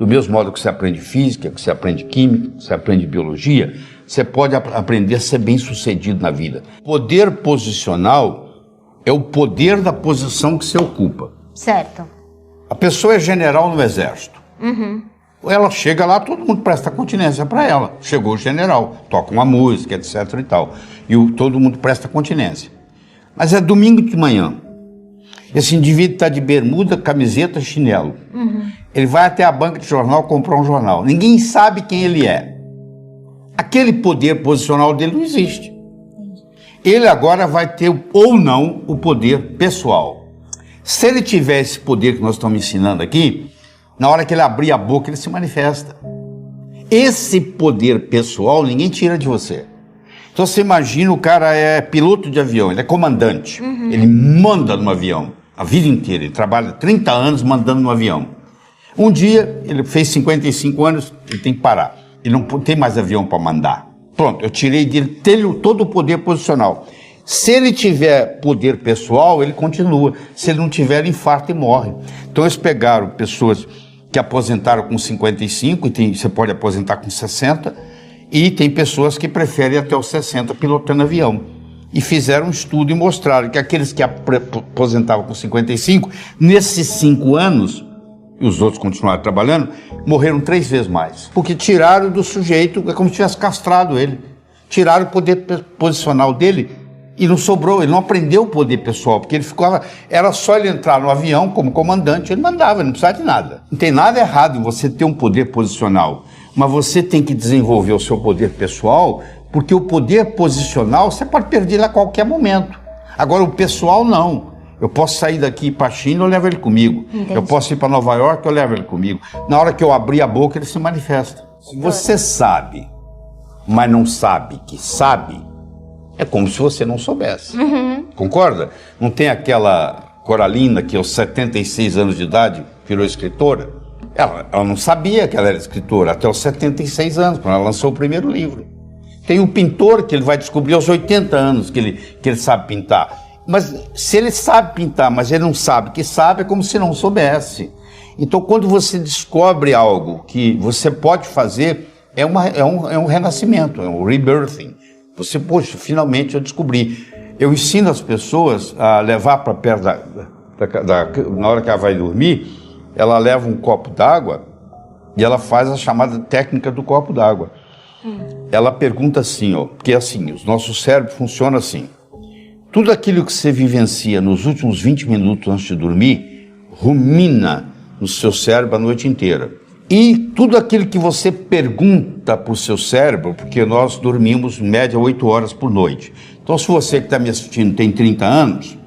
Do mesmo modo que você aprende física, que você aprende química, que você aprende biologia, você pode aprender a ser bem-sucedido na vida. Poder posicional é o poder da posição que você ocupa. Certo. A pessoa é general no exército. Ela chega lá, todo mundo presta continência para ela. Chegou o general, toca uma música, etc e tal. E todo mundo presta continência. Mas é domingo de manhã. Esse indivíduo está de bermuda, camiseta, chinelo. Ele vai até a banca de jornal comprar um jornal. Ninguém sabe quem ele é. Aquele poder posicional dele não existe. Ele agora vai ter ou não o poder pessoal. Se ele tiver esse poder que nós estamos ensinando aqui, na hora que ele abrir a boca, ele se manifesta. Esse poder pessoal ninguém tira de você. Então você imagina, o cara é piloto de avião, ele é comandante. Ele manda no avião a vida inteira. Ele trabalha 30 anos mandando no avião. Um dia, ele fez 55 anos, ele tem que parar. Ele não tem mais avião para mandar. Pronto, eu tirei dele todo o poder posicional. Se ele tiver poder pessoal, ele continua. Se ele não tiver, ele infarta e morre. Então eles pegaram pessoas que aposentaram com 55, e você pode aposentar com 60, e tem pessoas que preferem até os 60 pilotando avião. E fizeram um estudo e mostraram que aqueles que aposentavam com 55, nesses 5 anos, e os outros continuaram trabalhando, morreram 3 vezes mais. Porque tiraram do sujeito, é como se tivesse castrado ele. Tiraram o poder posicional dele e não sobrou, ele não aprendeu o poder pessoal, porque ele ficava, era só ele entrar no avião como comandante, ele mandava, ele não precisava de nada. Não tem nada errado em você ter um poder posicional, mas você tem que desenvolver o seu poder pessoal, porque o poder posicional você pode perder ele a qualquer momento. Agora o pessoal não. Eu posso sair daqui para a China, eu levo ele comigo. Entendi. Eu posso ir para Nova York, eu levo ele comigo. Na hora que eu abrir a boca, ele se manifesta. Se você sabe, mas não sabe que sabe, é como se você não soubesse. Concorda? Não tem aquela Coralina que aos 76 anos de idade virou escritora? Ela não sabia que ela era escritora até os 76 anos, quando ela lançou o primeiro livro. Tem um pintor que ele vai descobrir aos 80 anos que ele sabe pintar. Mas se ele sabe pintar, mas ele não sabe que sabe, é como se não soubesse. Então, quando você descobre algo que você pode fazer, é um renascimento, é um rebirthing. Você, poxa, finalmente eu descobri. Eu ensino as pessoas a levar para perto na hora que ela vai dormir, ela leva um copo d'água e ela faz a chamada técnica do copo d'água. Ela pergunta assim, ó, porque assim, o nosso cérebro funciona assim. Tudo aquilo que você vivencia nos últimos 20 minutos antes de dormir, rumina no seu cérebro a noite inteira. E tudo aquilo que você pergunta para o seu cérebro, porque nós dormimos em média 8 horas por noite. Então, se você que está me assistindo tem 30 anos,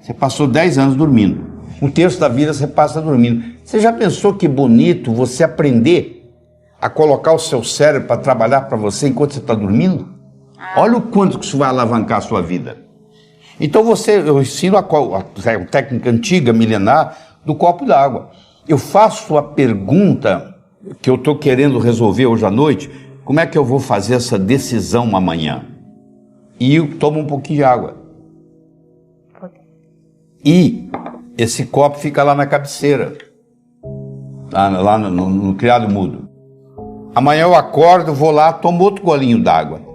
você passou 10 anos dormindo. 1/3 da vida você passa dormindo. Você já pensou que bonito você aprender a colocar o seu cérebro para trabalhar para você enquanto você está dormindo? Olha o quanto que isso vai alavancar a sua vida. Então eu ensino a técnica antiga, milenar, do copo d'água. Eu faço a pergunta que eu estou querendo resolver hoje à noite, como é que eu vou fazer essa decisão amanhã? E eu tomo um pouquinho de água. E esse copo fica lá na cabeceira, lá no criado mudo. Amanhã eu acordo, vou lá, tomo outro golinho d'água.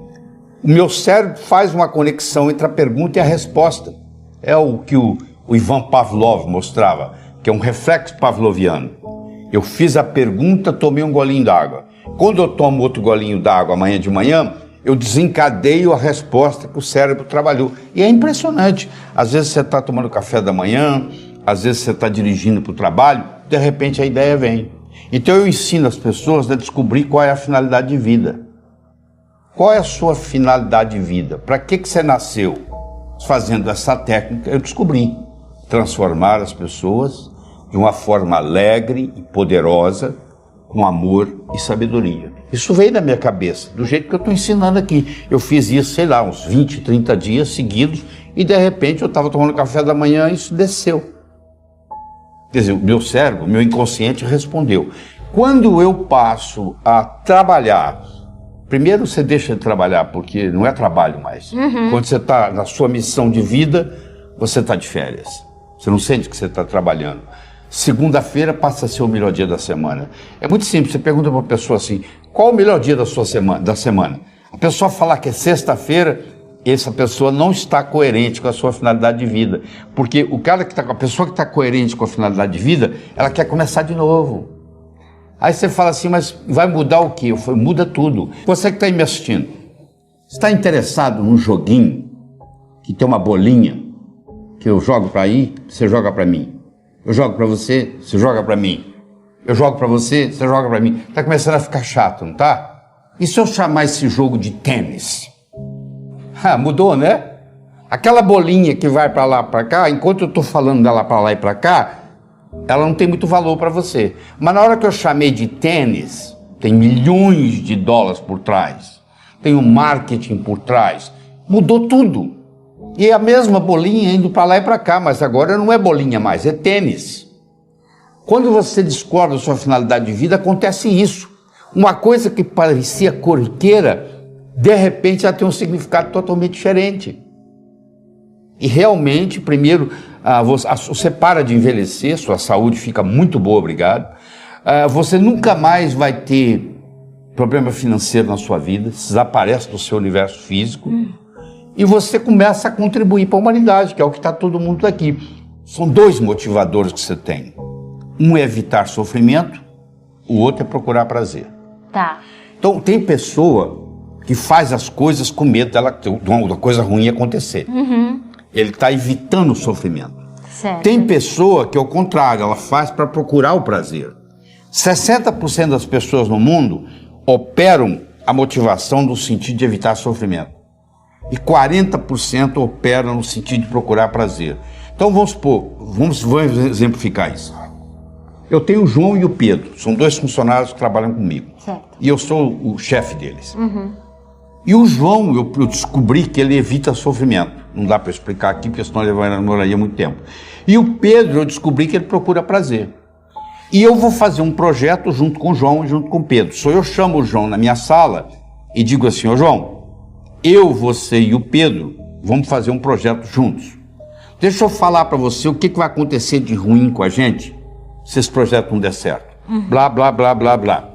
O meu cérebro faz uma conexão entre a pergunta e a resposta. É o que o Ivan Pavlov mostrava, que é um reflexo pavloviano. Eu fiz a pergunta, tomei um golinho d'água. Quando eu tomo outro golinho d'água amanhã de manhã, eu desencadeio a resposta que o cérebro trabalhou. E é impressionante. Às vezes você está tomando café da manhã, às vezes você está dirigindo para o trabalho, de repente a ideia vem. Então eu ensino as pessoas a descobrir qual é a finalidade de vida. Qual é a sua finalidade de vida? Para que você nasceu? Fazendo essa técnica, eu descobri transformar as pessoas de uma forma alegre e poderosa, com amor e sabedoria. Isso veio da minha cabeça, do jeito que eu estou ensinando aqui. Eu fiz isso, sei lá, uns 20, 30 dias seguidos, e de repente eu estava tomando café da manhã e isso desceu. Quer dizer, o meu cérebro, o meu inconsciente respondeu. Quando eu passo a trabalhar, primeiro você deixa de trabalhar, porque não é trabalho mais. Quando você está na sua missão de vida, você está de férias. Você não sente que você está trabalhando. Segunda-feira passa a ser o melhor dia da semana. É muito simples, você pergunta para uma pessoa assim, qual o melhor dia da sua semana? A pessoa falar que é sexta-feira, essa pessoa não está coerente com a sua finalidade de vida. Porque a pessoa que está coerente com a finalidade de vida, ela quer começar de novo. Aí você fala assim, mas vai mudar o quê? Eu falo, muda tudo. Você que está aí me assistindo, está interessado num joguinho que tem uma bolinha que eu jogo para aí, você joga para mim. Eu jogo para você, você joga para mim. Eu jogo para você, você joga para mim. Está começando a ficar chato, não tá? E se eu chamar esse jogo de tênis? Mudou, né? Aquela bolinha que vai para lá, para cá, enquanto eu estou falando dela para lá e para cá, ela não tem muito valor para você. Mas na hora que eu chamei de tênis, tem milhões de dólares por trás, tem um marketing por trás, mudou tudo. E é a mesma bolinha indo para lá e para cá, mas agora não é bolinha mais, é tênis. Quando você descobre a sua finalidade de vida, acontece isso. Uma coisa que parecia corriqueira, de repente ela tem um significado totalmente diferente. E realmente, primeiro, você para de envelhecer, sua saúde fica muito boa, obrigado. Você nunca mais vai ter problema financeiro na sua vida, desaparece do seu universo físico. E você começa a contribuir para a humanidade, que é o que está todo mundo aqui. São dois motivadores que você tem. Um é evitar sofrimento, o outro é procurar prazer. Tá. Então, tem pessoa que faz as coisas com medo de uma coisa ruim acontecer. Ele está evitando o sofrimento. Certo. Tem pessoa que, ao contrário, ela faz para procurar o prazer. 60% das pessoas no mundo operam a motivação no sentido de evitar sofrimento. E 40% operam no sentido de procurar prazer. Então, vamos exemplificar isso. Eu tenho o João e o Pedro, são dois funcionários que trabalham comigo. Certo. E eu sou o chefe deles. E o João, eu descobri que ele evita sofrimento. Não dá para explicar aqui, porque senão ele demoraria muito tempo. E o Pedro, eu descobri que ele procura prazer. E eu vou fazer um projeto junto com o João e junto com o Pedro. Eu chamo o João na minha sala e digo assim, ô João, eu, você e o Pedro vamos fazer um projeto juntos. Deixa eu falar para você o que vai acontecer de ruim com a gente se esse projeto não der certo. Blá, blá, blá, blá, blá.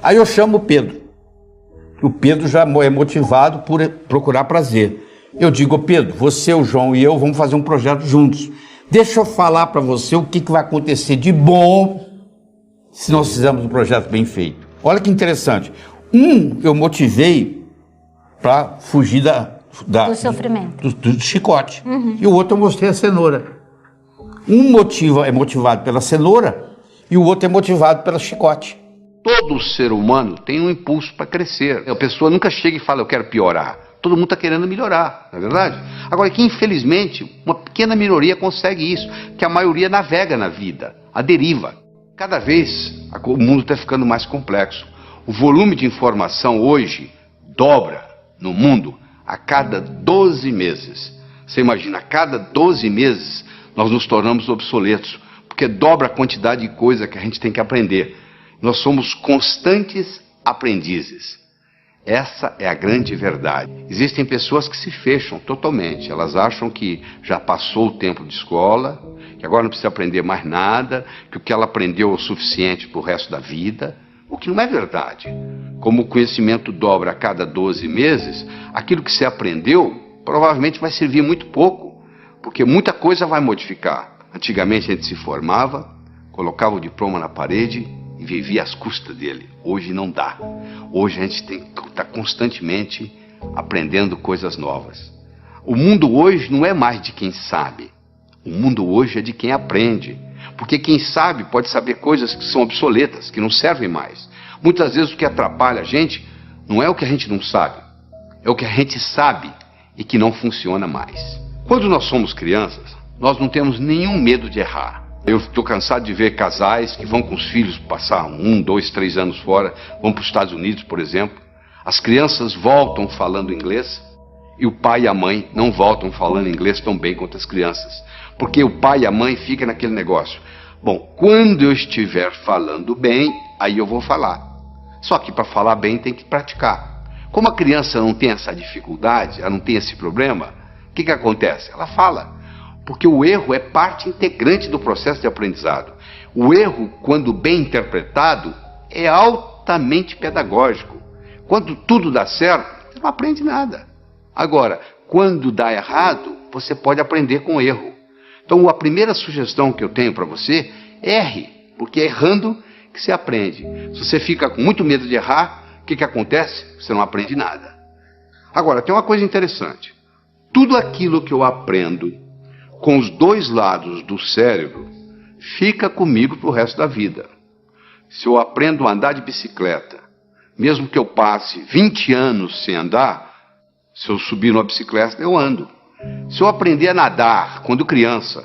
Aí eu chamo o Pedro. O Pedro já é motivado por procurar prazer. Eu digo, Pedro, você, o João e eu vamos fazer um projeto juntos. Deixa eu falar para você o que vai acontecer de bom se nós fizermos um projeto bem feito. Olha que interessante. Eu motivei para fugir do sofrimento. Do chicote. E o outro eu mostrei a cenoura. É motivado pela cenoura e o outro é motivado pelo chicote. Todo ser humano tem um impulso para crescer. A pessoa nunca chega e fala, eu quero piorar. Todo mundo está querendo melhorar, não é verdade? Agora, que infelizmente, uma pequena minoria consegue isso, que a maioria navega na vida, a deriva. Cada vez o mundo está ficando mais complexo. O volume de informação hoje dobra no mundo a cada 12 meses. Você imagina, a cada 12 meses nós nos tornamos obsoletos, porque dobra a quantidade de coisa que a gente tem que aprender. Nós somos constantes aprendizes. Essa é a grande verdade. Existem pessoas que se fecham totalmente. Elas acham que já passou o tempo de escola, que agora não precisa aprender mais nada, que o que ela aprendeu é o suficiente para o resto da vida. O que não é verdade. Como o conhecimento dobra a cada 12 meses, aquilo que você aprendeu provavelmente vai servir muito pouco, porque muita coisa vai modificar. Antigamente a gente se formava, colocava o diploma na parede e vivia às custas dele. Hoje não dá. Hoje a gente tem que estar constantemente aprendendo coisas novas. O mundo hoje não é mais de quem sabe. O mundo hoje é de quem aprende. Porque quem sabe pode saber coisas que são obsoletas, que não servem mais. Muitas vezes o que atrapalha a gente não é o que a gente não sabe, é o que a gente sabe e que não funciona mais. Quando nós somos crianças, nós não temos nenhum medo de errar. Eu estou cansado de ver casais que vão com os filhos passar 1, 2, 3 anos fora, vão para os Estados Unidos, por exemplo. As crianças voltam falando inglês e o pai e a mãe não voltam falando inglês tão bem quanto as crianças. Porque o pai e a mãe ficam naquele negócio. Bom, quando eu estiver falando bem, aí eu vou falar. Só que para falar bem tem que praticar. Como a criança não tem essa dificuldade, ela não tem esse problema, o que acontece? Ela fala. Porque o erro é parte integrante do processo de aprendizado. O erro, quando bem interpretado, é altamente pedagógico. Quando tudo dá certo, você não aprende nada. Agora, quando dá errado, você pode aprender com o erro. Então, a primeira sugestão que eu tenho para você, erre, porque é errando que você aprende. Se você fica com muito medo de errar, o que acontece? Você não aprende nada. Agora, tem uma coisa interessante. Tudo aquilo que eu aprendo com os dois lados do cérebro fica comigo para o resto da vida. Se eu aprendo a andar de bicicleta, mesmo que eu passe 20 anos sem andar, se eu subir numa bicicleta, eu ando. Se eu aprender a nadar quando criança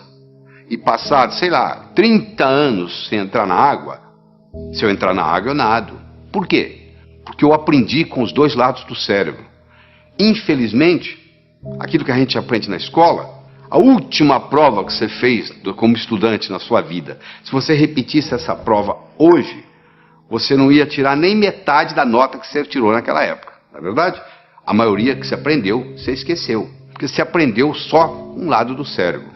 e passar, sei lá, 30 anos sem entrar na água, se eu entrar na água, eu nado. Por quê? Porque eu aprendi com os dois lados do cérebro. Infelizmente, aquilo que a gente aprende na escola, a última prova que você fez como estudante na sua vida, se você repetisse essa prova hoje, você não ia tirar nem metade da nota que você tirou naquela época. Não é verdade? A maioria que você aprendeu, você esqueceu. Porque você aprendeu só um lado do cérebro.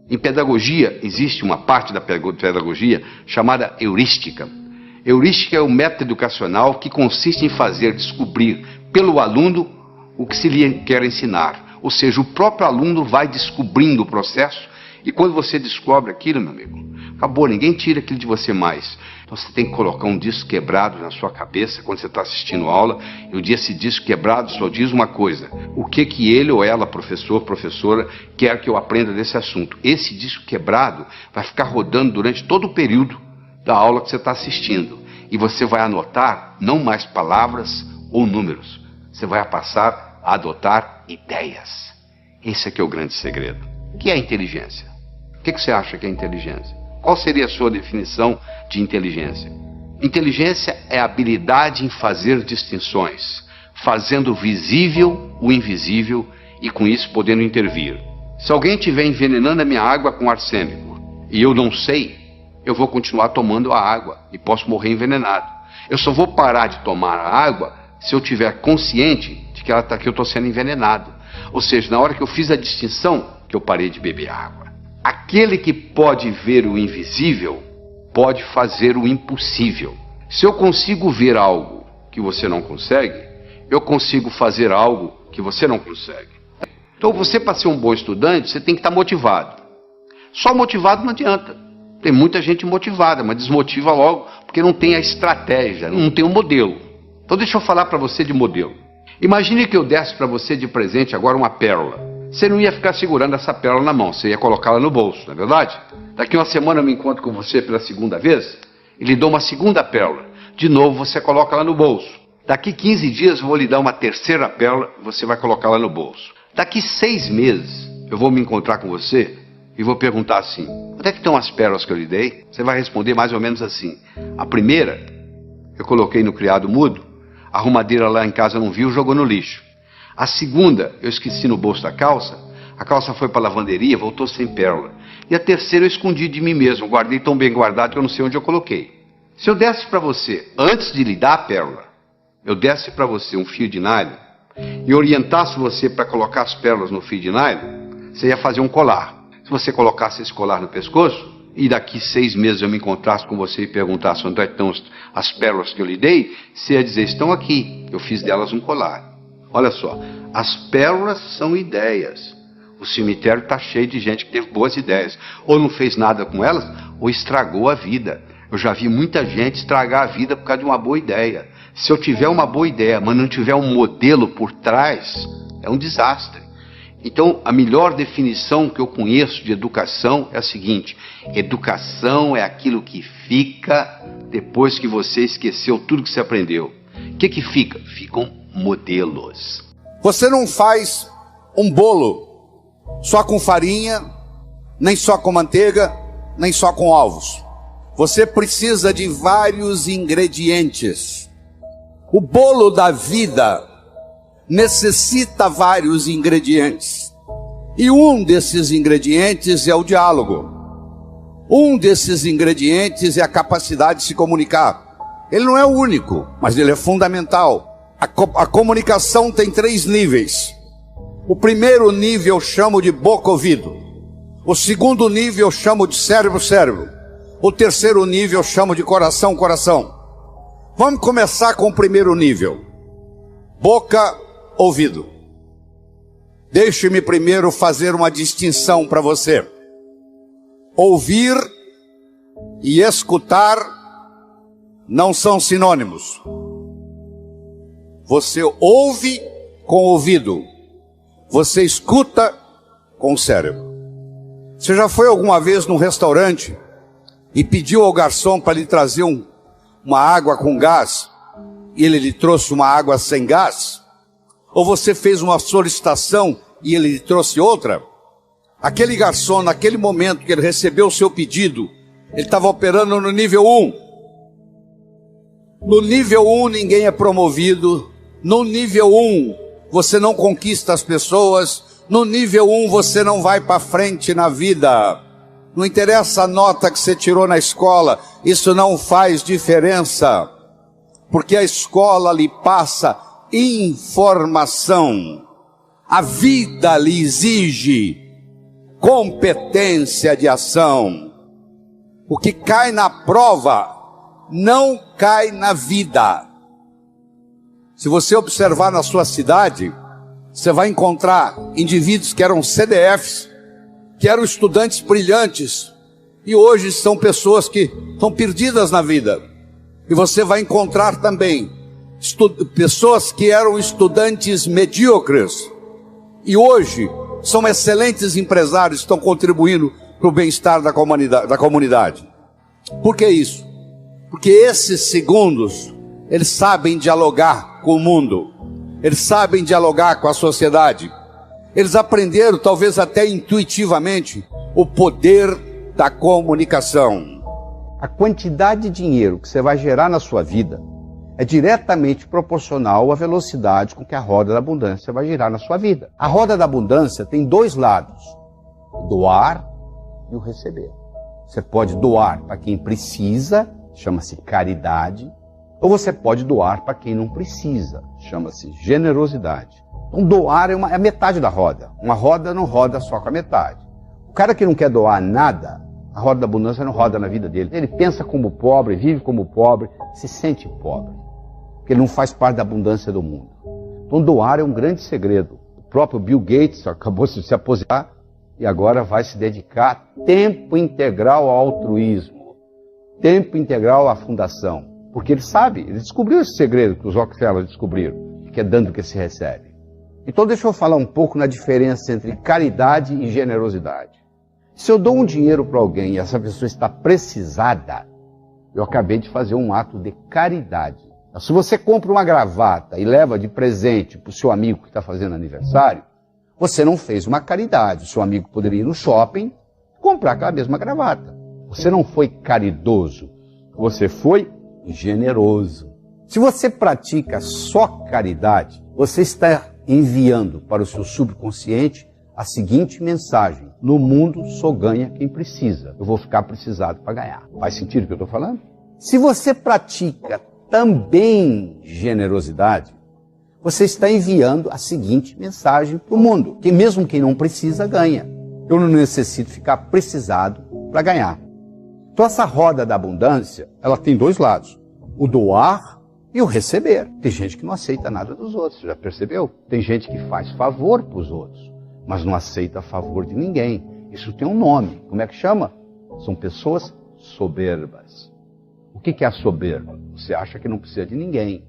Em pedagogia, existe uma parte da pedagogia chamada heurística. Heurística é o método educacional que consiste em fazer descobrir pelo aluno o que se lhe quer ensinar. Ou seja, o próprio aluno vai descobrindo o processo e quando você descobre aquilo, meu amigo, acabou, ninguém tira aquilo de você mais. Então você tem que colocar um disco quebrado na sua cabeça quando você está assistindo aula, e o dia esse disco quebrado só diz uma coisa: o que ele ou ela, professor, professora, quer que eu aprenda desse assunto. Esse disco quebrado vai ficar rodando durante todo o período da aula que você está assistindo, e você vai anotar não mais palavras ou números, você vai passar a adotar ideias. Esse aqui é o grande segredo. O que é inteligência? O que você acha que é inteligência? Qual seria a sua definição de inteligência? Inteligência é a habilidade em fazer distinções, fazendo visível o invisível e com isso podendo intervir. Se alguém estiver envenenando a minha água com arsênico e eu não sei, eu vou continuar tomando a água e posso morrer envenenado. Eu só vou parar de tomar a água se eu estiver consciente de que eu estou sendo envenenado. Ou seja, na hora que eu fiz a distinção, que eu parei de beber água. Aquele que pode ver o invisível, pode fazer o impossível. Se eu consigo ver algo que você não consegue, eu consigo fazer algo que você não consegue. Então você, para ser um bom estudante, você tem que estar motivado. Só motivado não adianta. Tem muita gente motivada, mas desmotiva logo, porque não tem a estratégia, não tem um modelo. Então deixa eu falar para você de modelo. Imagine que eu desse para você de presente agora uma pérola. Você não ia ficar segurando essa pérola na mão, você ia colocá-la no bolso, não é verdade? Daqui uma semana eu me encontro com você pela segunda vez e lhe dou uma segunda pérola. De novo você coloca ela no bolso. Daqui 15 dias eu vou lhe dar uma terceira pérola e você vai colocá-la no bolso. Daqui 6 meses eu vou me encontrar com você e vou perguntar assim: onde é que estão as pérolas que eu lhe dei? Você vai responder mais ou menos assim: a primeira eu coloquei no criado mudo, a arrumadeira lá em casa não viu, jogou no lixo. A segunda, eu esqueci no bolso da calça, a calça foi para a lavanderia, voltou sem pérola. E a terceira eu escondi de mim mesmo, guardei tão bem guardado que eu não sei onde eu coloquei. Se eu desse para você, antes de lhe dar a pérola, eu desse para você um fio de nylon e orientasse você para colocar as pérolas no fio de nylon, você ia fazer um colar. Se você colocasse esse colar no pescoço, e daqui 6 meses eu me encontrasse com você e perguntasse onde estão as pérolas que eu lhe dei, você ia dizer: estão aqui, eu fiz delas um colar. Olha só, as pérolas são ideias. O cemitério está cheio de gente que teve boas ideias. Ou não fez nada com elas, ou estragou a vida. Eu já vi muita gente estragar a vida por causa de uma boa ideia. Se eu tiver uma boa ideia, mas não tiver um modelo por trás, é um desastre. Então, a melhor definição que eu conheço de educação é a seguinte: educação é aquilo que fica depois que você esqueceu tudo que você aprendeu. O que fica? Ficam modelos. Você não faz um bolo só com farinha, nem só com manteiga, nem só com ovos. Você precisa de vários ingredientes. O bolo da vida necessita vários ingredientes. E um desses ingredientes é o diálogo. Um desses ingredientes é a capacidade de se comunicar. Ele não é o único, mas ele é fundamental. A comunicação tem 3 níveis. O primeiro nível eu chamo de boca-ouvido. O segundo nível eu chamo de cérebro. O terceiro nível eu chamo de coração. Vamos começar com o primeiro nível. Boca, ouvido. Deixe-me primeiro fazer uma distinção para você. Ouvir e escutar não são sinônimos. Você ouve com o ouvido. Você escuta com o cérebro. Você já foi alguma vez num restaurante e pediu ao garçom para lhe trazer uma água com gás e ele lhe trouxe uma água sem gás? Ou você fez uma solicitação e ele lhe trouxe outra? Aquele garçom, naquele momento que ele recebeu o seu pedido, ele estava operando no nível 1. No nível 1 ninguém é promovido. No nível 1 você não conquista as pessoas. No nível 1 você não vai para frente na vida. Não interessa a nota que você tirou na escola, isso não faz diferença. Porque a escola lhe passa informação. A vida lhe exige competência de ação. O que cai na prova não cai na vida. Se você observar na sua cidade, você vai encontrar indivíduos que eram CDFs, que eram estudantes brilhantes, e hoje são pessoas que estão perdidas na vida. E você vai encontrar também pessoas que eram estudantes medíocres, e hoje são excelentes empresários, estão contribuindo para o bem-estar da comunidade. Por que isso? Porque esses segundos, eles sabem dialogar com o mundo. Eles sabem dialogar com a sociedade. Eles aprenderam, talvez até intuitivamente, o poder da comunicação. A quantidade de dinheiro que você vai gerar na sua vida é diretamente proporcional à velocidade com que a roda da abundância vai girar na sua vida. A roda da abundância tem dois lados: o doar e o receber. Você pode doar para quem precisa, chama-se caridade, ou você pode doar para quem não precisa, chama-se generosidade. Então doar é a metade da roda. Uma roda não roda só com a metade. O cara que não quer doar nada, a roda da abundância não roda na vida dele. Ele pensa como pobre, vive como pobre, se sente pobre, porque ele não faz parte da abundância do mundo. Então doar é um grande segredo. O próprio Bill Gates acabou de se aposentar e agora vai se dedicar tempo integral ao altruísmo, tempo integral à fundação. Porque ele sabe, ele descobriu esse segredo que os Rockefeller descobriram, que é dando que se recebe. Então deixa eu falar um pouco na diferença entre caridade e generosidade. Se eu dou um dinheiro para alguém e essa pessoa está precisada, eu acabei de fazer um ato de caridade. Se você compra uma gravata e leva de presente para o seu amigo que está fazendo aniversário, você não fez uma caridade. O seu amigo poderia ir no shopping e comprar aquela mesma gravata. Você não foi caridoso, você foi generoso. Se você pratica só caridade, você está enviando para o seu subconsciente a seguinte mensagem: no mundo só ganha quem precisa. Eu vou ficar precisado para ganhar. Faz sentido o que eu estou falando? Se você pratica também generosidade, você está enviando a seguinte mensagem para o mundo: que mesmo quem não precisa ganha. Eu não necessito ficar precisado para ganhar. Então essa roda da abundância, ela tem dois lados: o doar e o receber. Tem gente que não aceita nada dos outros, já percebeu? Tem gente que faz favor para os outros, mas não aceita favor de ninguém. Isso tem um nome. Como é que chama? São pessoas soberbas. O que é a soberba? Você acha que não precisa de ninguém.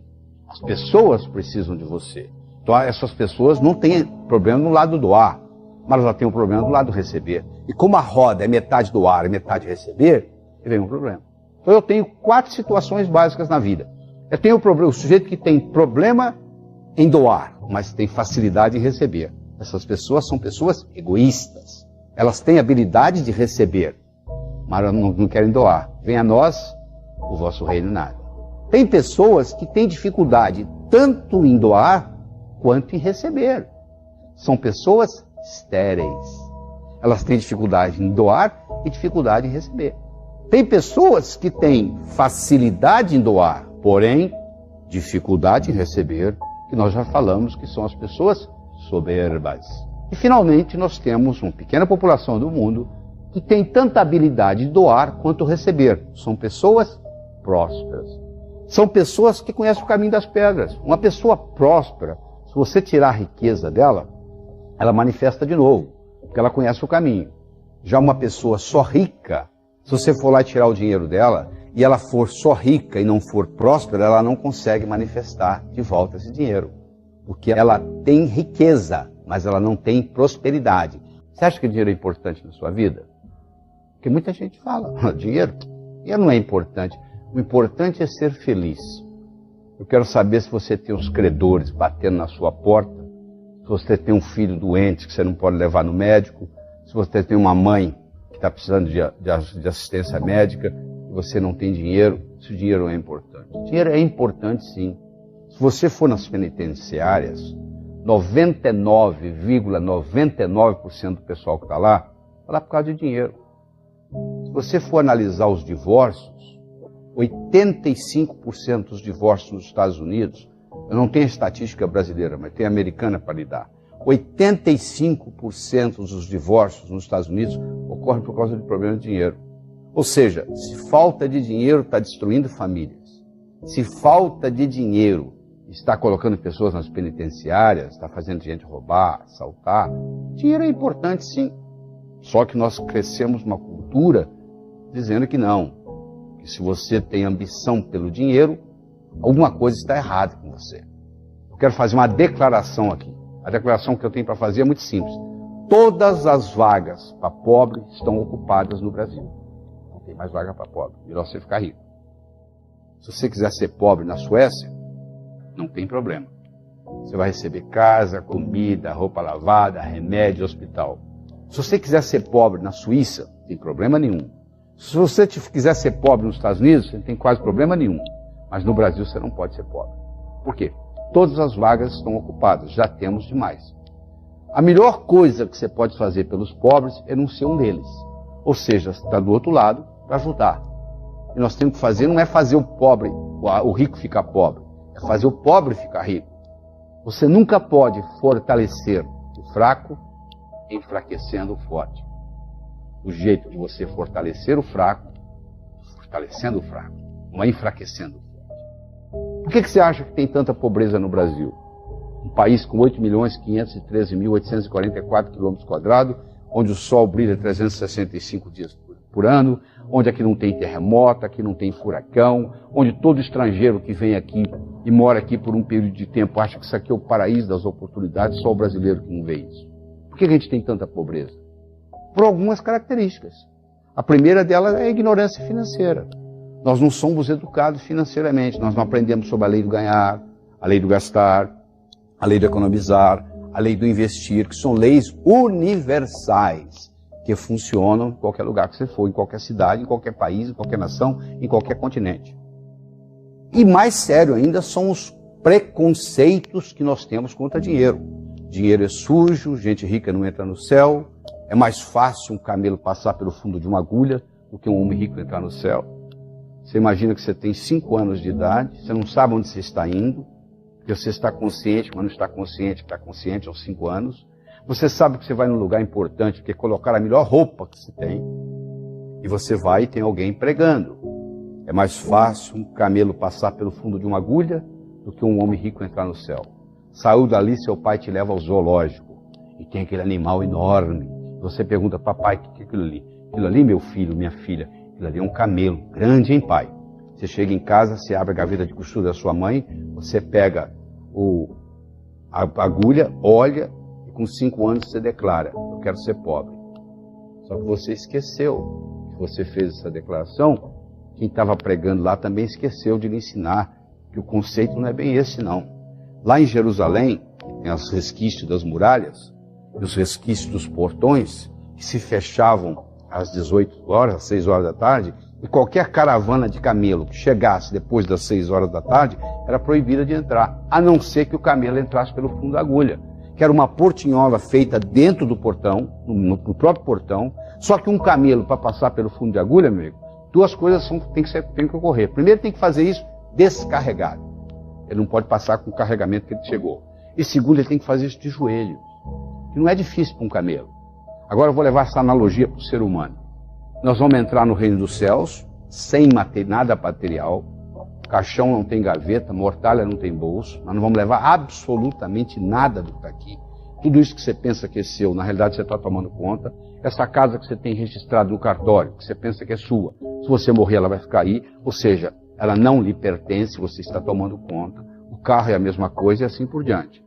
As pessoas precisam de você. Então essas pessoas não têm problema no lado do doar, mas elas têm um problema do lado do receber. E como a roda é metade doar e metade receber, vem um problema. Então eu tenho 4 situações básicas na vida. Eu tenho o sujeito que tem problema em doar, mas tem facilidade em receber. Essas pessoas são pessoas egoístas. Elas têm habilidade de receber, mas não querem doar. Venha a nós o vosso reino nada. Tem pessoas que têm dificuldade tanto em doar quanto em receber. São pessoas estéreis. Elas têm dificuldade em doar e dificuldade em receber. Tem pessoas que têm facilidade em doar, porém dificuldade em receber, que nós já falamos que são as pessoas soberbas. E finalmente nós temos uma pequena população do mundo que tem tanta habilidade de doar quanto receber. São pessoas prósperas. São pessoas que conhecem o caminho das pedras. Uma pessoa próspera, se você tirar a riqueza dela, ela manifesta de novo, porque ela conhece o caminho. Já uma pessoa só rica, se você for lá e tirar o dinheiro dela, e ela for só rica e não for próspera, ela não consegue manifestar de volta esse dinheiro. Porque ela tem riqueza, mas ela não tem prosperidade. Você acha que o dinheiro é importante na sua vida? Porque muita gente fala, dinheiro não é importante. O importante é ser feliz. Eu quero saber se você tem os credores batendo na sua porta, se você tem um filho doente que você não pode levar no médico, se você tem uma mãe que está precisando de assistência médica e você não tem dinheiro, se o dinheiro é importante. O dinheiro é importante, sim. Se você for nas penitenciárias, 99,99% do pessoal que está lá por causa de dinheiro. Se você for analisar os divórcios, 85% dos divórcios nos Estados Unidos, eu não tenho a estatística brasileira, mas tem a americana para lhe dar. 85% dos divórcios nos Estados Unidos ocorrem por causa de problemas de dinheiro. Ou seja, se falta de dinheiro está destruindo famílias. Se falta de dinheiro está colocando pessoas nas penitenciárias, está fazendo gente roubar, assaltar, dinheiro é importante, sim. Só que nós crescemos uma cultura dizendo que não. Que se você tem ambição pelo dinheiro, alguma coisa está errada com você. Eu quero fazer uma declaração aqui. A declaração que eu tenho para fazer é muito simples. Todas as vagas para pobre estão ocupadas no Brasil. Não tem mais vaga para pobre. Melhor você ficar rico. Se você quiser ser pobre na Suécia, não tem problema. Você vai receber casa, comida, roupa lavada, remédio, hospital. Se você quiser ser pobre na Suíça, não tem problema nenhum. Se você quiser ser pobre nos Estados Unidos, você não tem quase problema nenhum. Mas no Brasil você não pode ser pobre. Por quê? Todas as vagas estão ocupadas, já temos demais. A melhor coisa que você pode fazer pelos pobres é não ser um deles. Ou seja, você está do outro lado para ajudar. E nós temos que fazer, não é fazer o pobre, o rico ficar pobre, é fazer o pobre ficar rico. Você nunca pode fortalecer o fraco enfraquecendo o forte. O jeito de você fortalecer o fraco, fortalecendo o fraco, não é enfraquecendo o forte. Por que você acha que tem tanta pobreza no Brasil? Um país com 8.513.844 km², onde o sol brilha 365 dias por ano, onde aqui não tem terremoto, aqui não tem furacão, onde todo estrangeiro que vem aqui e mora aqui por um período de tempo acha que isso aqui é o paraíso das oportunidades, só o brasileiro que não vê isso. Por que a gente tem tanta pobreza? Por algumas características. A primeira delas é a ignorância financeira. Nós não somos educados financeiramente, nós não aprendemos sobre a lei do ganhar, a lei do gastar, a lei do economizar, a lei do investir, que são leis universais, que funcionam em qualquer lugar que você for, em qualquer cidade, em qualquer país, em qualquer nação, em qualquer continente. E mais sério ainda são os preconceitos que nós temos contra dinheiro. Dinheiro é sujo, gente rica não entra no céu, é mais fácil um camelo passar pelo fundo de uma agulha do que um homem rico entrar no céu. Você imagina que você tem 5 anos de idade, você não sabe onde você está indo, porque você está consciente, mas não está consciente, está consciente aos 5 anos. Você sabe que você vai num lugar importante, porque colocar a melhor roupa que você tem, e você vai e tem alguém pregando. É mais fácil um camelo passar pelo fundo de uma agulha do que um homem rico entrar no céu. Saiu dali, seu pai te leva ao zoológico, e tem aquele animal enorme. Você pergunta, papai, o que é aquilo ali? Aquilo ali, meu filho, minha filha, aquilo ali é um camelo, grande, hein, pai? Você chega em casa, você abre a gaveta de costura da sua mãe, você pega a agulha, olha, e com 5 anos você declara, eu quero ser pobre. Só que você esqueceu que você fez essa declaração, quem estava pregando lá também esqueceu de lhe ensinar que o conceito não é bem esse, não. Lá em Jerusalém, tem os resquícios das muralhas, e os resquícios dos portões, que se fechavam às 18 horas, às 6 horas da tarde, e qualquer caravana de camelo que chegasse depois das 6 horas da tarde, era proibida de entrar, a não ser que o camelo entrasse pelo fundo da agulha, que era uma portinhola feita dentro do portão, no próprio portão, só que um camelo, para passar pelo fundo de agulha, meu amigo, 2 coisas tem que ocorrer. Primeiro, tem que fazer isso descarregado. Ele não pode passar com o carregamento que ele chegou. E segundo, ele tem que fazer isso de joelhos. que não é difícil para um camelo. Agora eu vou levar essa analogia para o ser humano. Nós vamos entrar no reino dos céus, sem nada material, caixão não tem gaveta, mortalha não tem bolso, nós não vamos levar absolutamente nada do que está aqui. Tudo isso que você pensa que é seu, na realidade você está tomando conta. Essa casa que você tem registrado no cartório, que você pensa que é sua, se você morrer ela vai ficar aí, ou seja, ela não lhe pertence, você está tomando conta. O carro é a mesma coisa e assim por diante.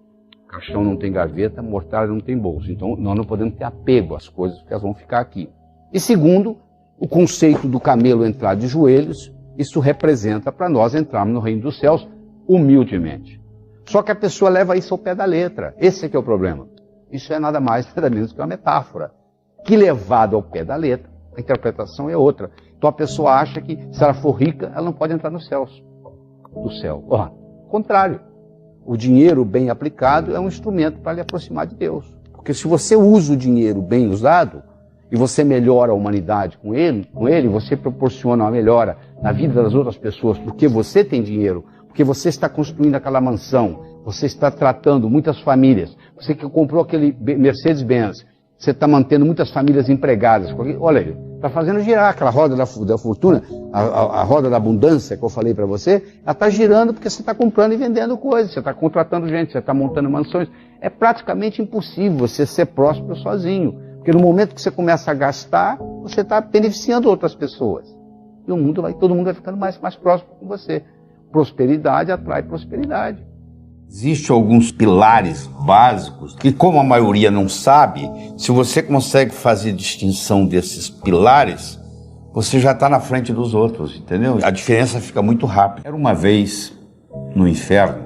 Caixão não tem gaveta, mortalha não tem bolso. Então nós não podemos ter apego às coisas, porque elas vão ficar aqui. E segundo, o conceito do camelo entrar de joelhos, isso representa para nós entrarmos no reino dos céus humildemente. Só que a pessoa leva isso ao pé da letra. Esse é que é o problema. Isso é nada mais, nada menos que uma metáfora. Que levado ao pé da letra, a interpretação é outra. Então a pessoa acha que se ela for rica, ela não pode entrar nos céus. Do céu. Contrário. O dinheiro bem aplicado é um instrumento para lhe aproximar de Deus. Porque se você usa o dinheiro bem usado, e você melhora a humanidade com ele, você proporciona uma melhora na vida das outras pessoas, porque você tem dinheiro, porque você está construindo aquela mansão, você está tratando muitas famílias, você que comprou aquele Mercedes-Benz, você está mantendo muitas famílias empregadas. Olha aí, está fazendo girar aquela roda da fortuna, a roda da abundância que eu falei para você, ela está girando porque você está comprando e vendendo coisas, você está contratando gente, você está montando mansões. É praticamente impossível você ser próspero sozinho. Porque no momento que você começa a gastar, você está beneficiando outras pessoas. E todo mundo vai ficando mais próximo com você. Prosperidade atrai prosperidade. Existem alguns pilares básicos que, como a maioria não sabe, se você consegue fazer distinção desses pilares, você já está na frente dos outros, entendeu? A diferença fica muito rápida. Era uma vez no inferno,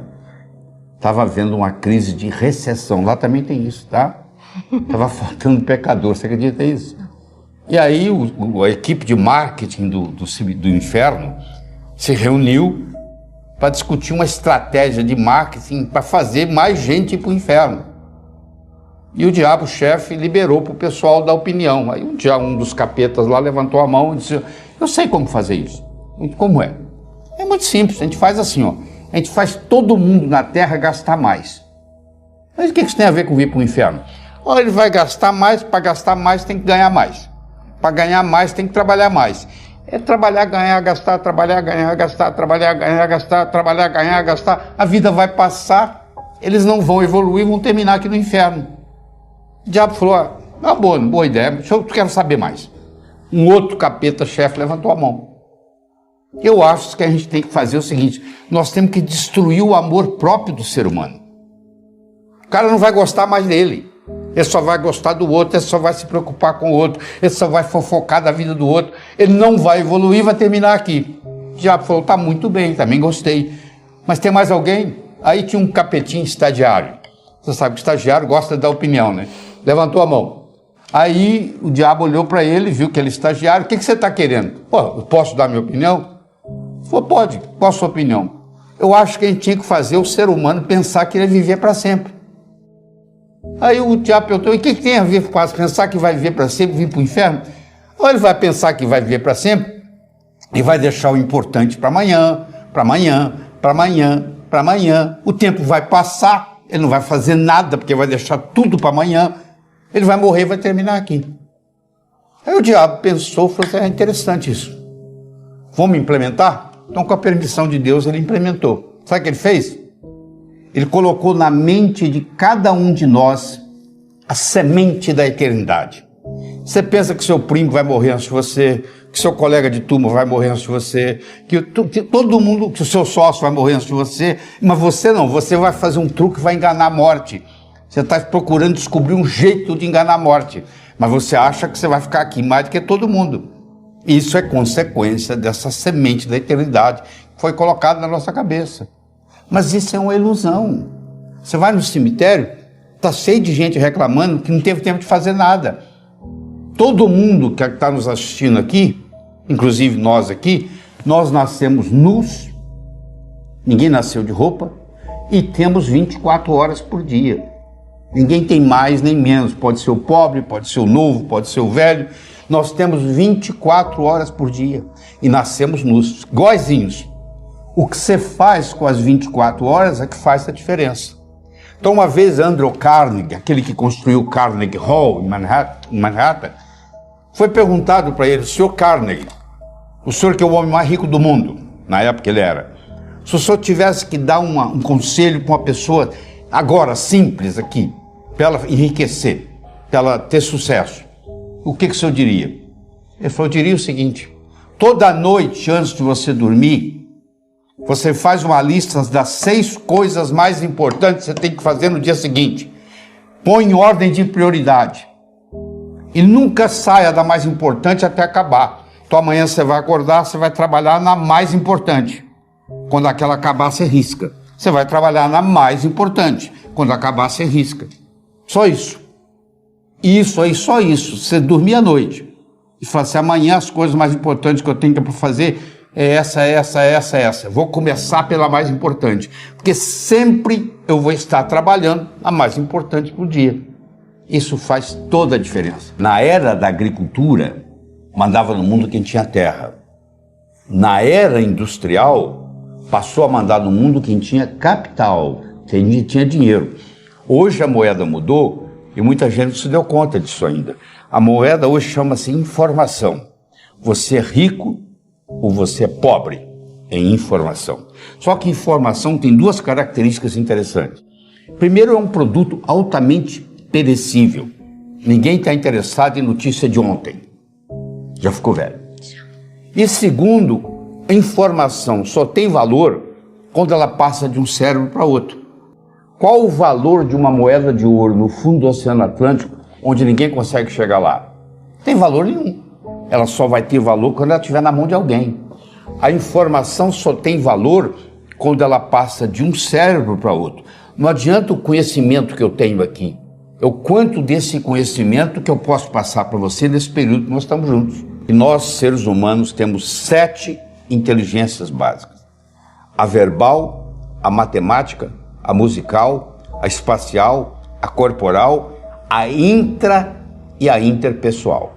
estava havendo uma crise de recessão. Lá também tem isso, tá? Estava faltando pecador, você acredita nisso? E aí a equipe de marketing do inferno se reuniu para discutir uma estratégia de marketing para fazer mais gente ir para o inferno. E o diabo-chefe liberou para o pessoal dar opinião. Aí um dos capetas lá levantou a mão e disse: eu sei como fazer isso. Como é? É muito simples, a gente faz assim, ó. A gente faz todo mundo na Terra gastar mais. Mas o que isso tem a ver com vir para o inferno? Ou ele vai gastar mais, para gastar mais tem que ganhar mais. Para ganhar mais tem que trabalhar mais. É trabalhar, ganhar, gastar, trabalhar, ganhar, gastar, trabalhar, ganhar, gastar, trabalhar, ganhar, gastar. A vida vai passar, eles não vão evoluir, vão terminar aqui no inferno. O diabo falou: boa ideia, eu quero saber mais. Um outro capeta-chefe levantou a mão. Eu acho que a gente tem que fazer o seguinte: nós temos que destruir o amor próprio do ser humano. O cara não vai gostar mais dele. Ele só vai gostar do outro, ele só vai se preocupar com o outro, ele só vai fofocar da vida do outro, ele não vai evoluir, vai terminar aqui. O diabo falou: tá muito bem, também gostei. Mas tem mais alguém? Aí tinha um capetinho estagiário. Você sabe que estagiário gosta de dar opinião, né? Levantou a mão. Aí o diabo olhou para ele, viu que ele é estagiário. O que você está querendo? Pô, eu posso dar minha opinião? Ele falou: pode, qual a sua opinião? Eu acho que a gente tinha que fazer o ser humano pensar que ele ia viver para sempre. Aí o diabo perguntou: e o que tem a ver com pensar que vai viver para sempre, vir para o inferno? Ou ele vai pensar que vai viver para sempre e vai deixar o importante para amanhã, para amanhã, para amanhã, para amanhã. O tempo vai passar, ele não vai fazer nada porque vai deixar tudo para amanhã. Ele vai morrer e vai terminar aqui. Aí o diabo pensou, falou assim: é interessante isso. Vamos implementar? Então, com a permissão de Deus, ele implementou. Sabe o que ele fez? Ele colocou na mente de cada um de nós a semente da eternidade. Você pensa que seu primo vai morrer antes de você, que seu colega de turma vai morrer antes de você, que todo mundo, que o seu sócio vai morrer antes de você, mas você não, você vai fazer um truque que vai enganar a morte. Você está procurando descobrir um jeito de enganar a morte, mas você acha que você vai ficar aqui mais do que todo mundo. Isso é consequência dessa semente da eternidade que foi colocada na nossa cabeça. Mas isso é uma ilusão. Você vai no cemitério, está cheio de gente reclamando que não teve tempo de fazer nada. Todo mundo que está nos assistindo aqui, inclusive nós aqui, nós nascemos nus, ninguém nasceu de roupa, e temos 24 horas por dia. Ninguém tem mais nem menos, pode ser o pobre, pode ser o novo, pode ser o velho. Nós temos 24 horas por dia e nascemos nus, iguaizinhos. O que você faz com as 24 horas é que faz a diferença. Então, uma vez Andrew Carnegie, aquele que construiu o Carnegie Hall em Manhattan, foi perguntado para ele: senhor Carnegie, o senhor que é o homem mais rico do mundo, na época ele era, se o senhor tivesse que dar um conselho para uma pessoa, agora, simples aqui, para ela enriquecer, para ela ter sucesso, o que o senhor diria? Ele falou: eu diria o seguinte: toda noite, antes de você dormir, você faz uma lista das 6 coisas mais importantes que você tem que fazer no dia seguinte. Põe em ordem de prioridade. E nunca saia da mais importante até acabar. Então amanhã você vai acordar, você vai trabalhar na mais importante. Quando aquela acabar, você risca. Você vai trabalhar na mais importante. Quando acabar, você risca. Só isso. Isso aí, só isso. Você dormir à noite e falar assim: amanhã as coisas mais importantes que eu tenho para fazer é essa. Vou começar pela mais importante. Porque sempre eu vou estar trabalhando a mais importante por dia. Isso faz toda a diferença. Na era da agricultura, mandava no mundo quem tinha terra. Na era industrial, passou a mandar no mundo quem tinha capital, quem tinha dinheiro. Hoje a moeda mudou e muita gente não se deu conta disso ainda. A moeda hoje chama-se informação. Você é rico ou você é pobre em informação. Só que informação tem 2 características interessantes. Primeiro, é um produto altamente perecível. Ninguém está interessado em notícia de ontem. Já ficou velho. E segundo, a informação só tem valor quando ela passa de um cérebro para outro. Qual o valor de uma moeda de ouro no fundo do Oceano Atlântico, onde ninguém consegue chegar lá? Não tem valor nenhum. Ela só vai ter valor quando ela estiver na mão de alguém. A informação só tem valor quando ela passa de um cérebro para outro. Não adianta o conhecimento que eu tenho aqui. É o quanto desse conhecimento que eu posso passar para você nesse período que nós estamos juntos. E nós, seres humanos, temos 7 inteligências básicas: a verbal, a matemática, a musical, a espacial, a corporal, a intra e a interpessoal.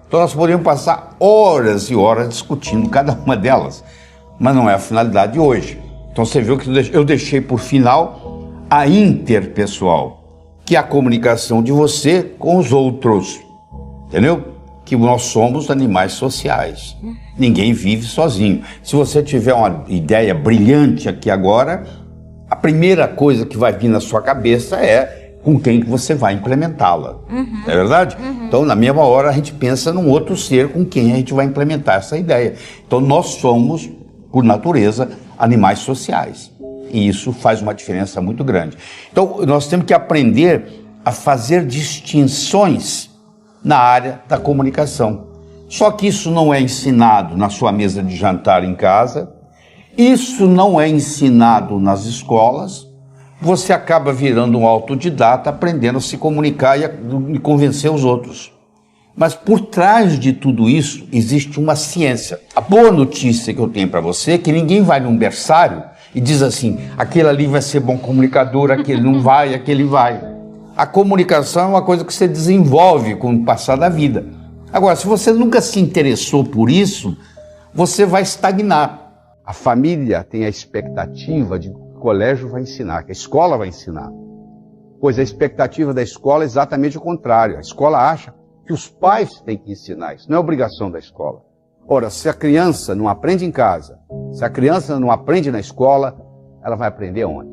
Então nós poderíamos passar horas e horas discutindo cada uma delas, mas não é a finalidade de hoje. Então você viu que eu deixei por final a interpessoal, que é a comunicação de você com os outros, entendeu? Que nós somos animais sociais. Ninguém vive sozinho. Se você tiver uma ideia brilhante aqui agora, a primeira coisa que vai vir na sua cabeça é com quem que você vai implementá-la. É verdade? Então, na mesma hora, a gente pensa num outro ser com quem a gente vai implementar essa ideia. Então, nós somos, por natureza, animais sociais. E isso faz uma diferença muito grande. Então, nós temos que aprender a fazer distinções na área da comunicação. Só que isso não é ensinado na sua mesa de jantar em casa, isso não é ensinado nas escolas, você acaba virando um autodidata, aprendendo a se comunicar e convencer os outros. Mas por trás de tudo isso existe uma ciência. A boa notícia que eu tenho para você é que ninguém vai num berçário e diz assim: aquele ali vai ser bom comunicador, aquele não vai, aquele vai. A comunicação é uma coisa que você desenvolve com o passar da vida. Agora, se você nunca se interessou por isso, você vai estagnar. A família tem a expectativa de que o colégio vai ensinar, que a escola vai ensinar. Pois a expectativa da escola é exatamente o contrário. A escola acha que os pais têm que ensinar. Isso não é obrigação da escola. Ora, se a criança não aprende em casa, se a criança não aprende na escola, ela vai aprender onde?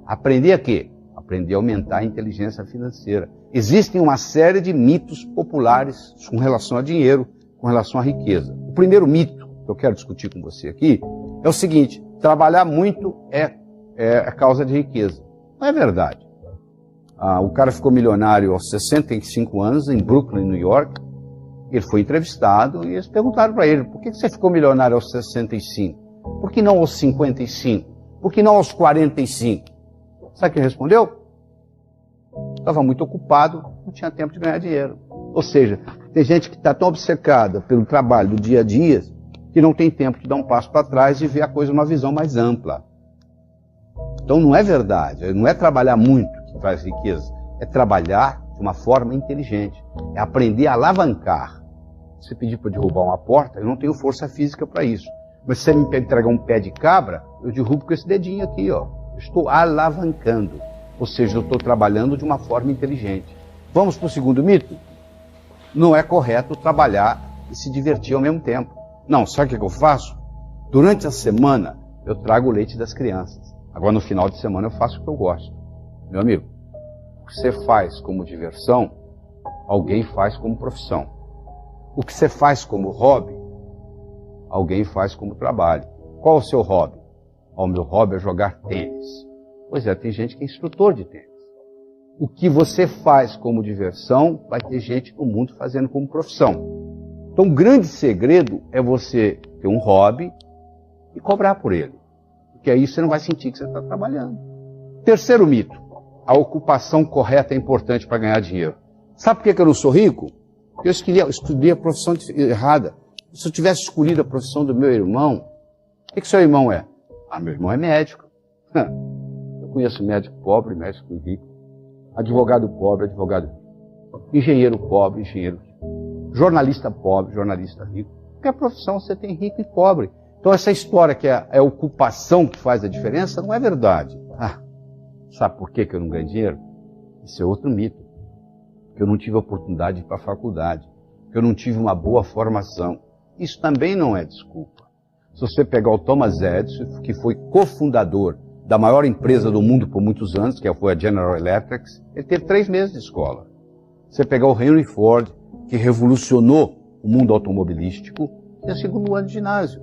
Aprender a quê? Aprender a aumentar a inteligência financeira. Existem uma série de mitos populares com relação a dinheiro, com relação à riqueza. O primeiro mito que eu quero discutir com você aqui é o seguinte: trabalhar muito é causa de riqueza. Não é verdade. O cara ficou milionário aos 65 anos em Brooklyn, New York. Ele foi entrevistado e eles perguntaram para ele: por que você ficou milionário aos 65? Por que não aos 55? Por que não aos 45? Sabe o que ele respondeu? Estava muito ocupado, não tinha tempo de ganhar dinheiro. Ou seja, tem gente que está tão obcecada pelo trabalho do dia a dia que não tem tempo de dar um passo para trás e ver a coisa numa visão mais ampla. Então não é verdade, não é trabalhar muito que traz riqueza, é trabalhar de uma forma inteligente, é aprender a alavancar. Se pedir para derrubar uma porta, eu não tenho força física para isso. Mas se você me entregar um pé de cabra, eu derrubo com esse dedinho aqui, ó. Eu estou alavancando. Ou seja, eu estou trabalhando de uma forma inteligente. Vamos para o segundo mito? Não é correto trabalhar e se divertir ao mesmo tempo. Não, sabe o que eu faço? Durante a semana, eu trago o leite das crianças. Agora, no final de semana, eu faço o que eu gosto. Meu amigo, o que você faz como diversão, alguém faz como profissão. O que você faz como hobby, alguém faz como trabalho. Qual é o seu hobby? O meu hobby é jogar tênis. Pois é, tem gente que é instrutor de tênis. O que você faz como diversão, vai ter gente no mundo fazendo como profissão. Então, o grande segredo é você ter um hobby e cobrar por ele. Porque aí você não vai sentir que você está trabalhando. Terceiro mito. A ocupação correta é importante para ganhar dinheiro. Sabe por que eu não sou rico? Porque eu estudei a profissão errada. Se eu tivesse escolhido a profissão do meu irmão, o que seu irmão é? Ah, meu irmão é médico. Eu conheço médico pobre, médico rico. Advogado pobre, advogado rico. Engenheiro pobre, engenheiro rico. Jornalista pobre, jornalista rico. Porque a profissão você tem rico e pobre. Então essa história que é a ocupação que faz a diferença não é verdade. Sabe por que eu não ganho dinheiro? Isso é outro mito. Porque eu não tive a oportunidade de ir para a faculdade. Porque eu não tive uma boa formação. Isso também não é desculpa. Se você pegar o Thomas Edison, que foi cofundador da maior empresa do mundo por muitos anos, que foi a General Electric, ele teve 3 meses de escola. Se você pegar o Henry Ford, que revolucionou o mundo automobilístico, tem o 2º ano de ginásio.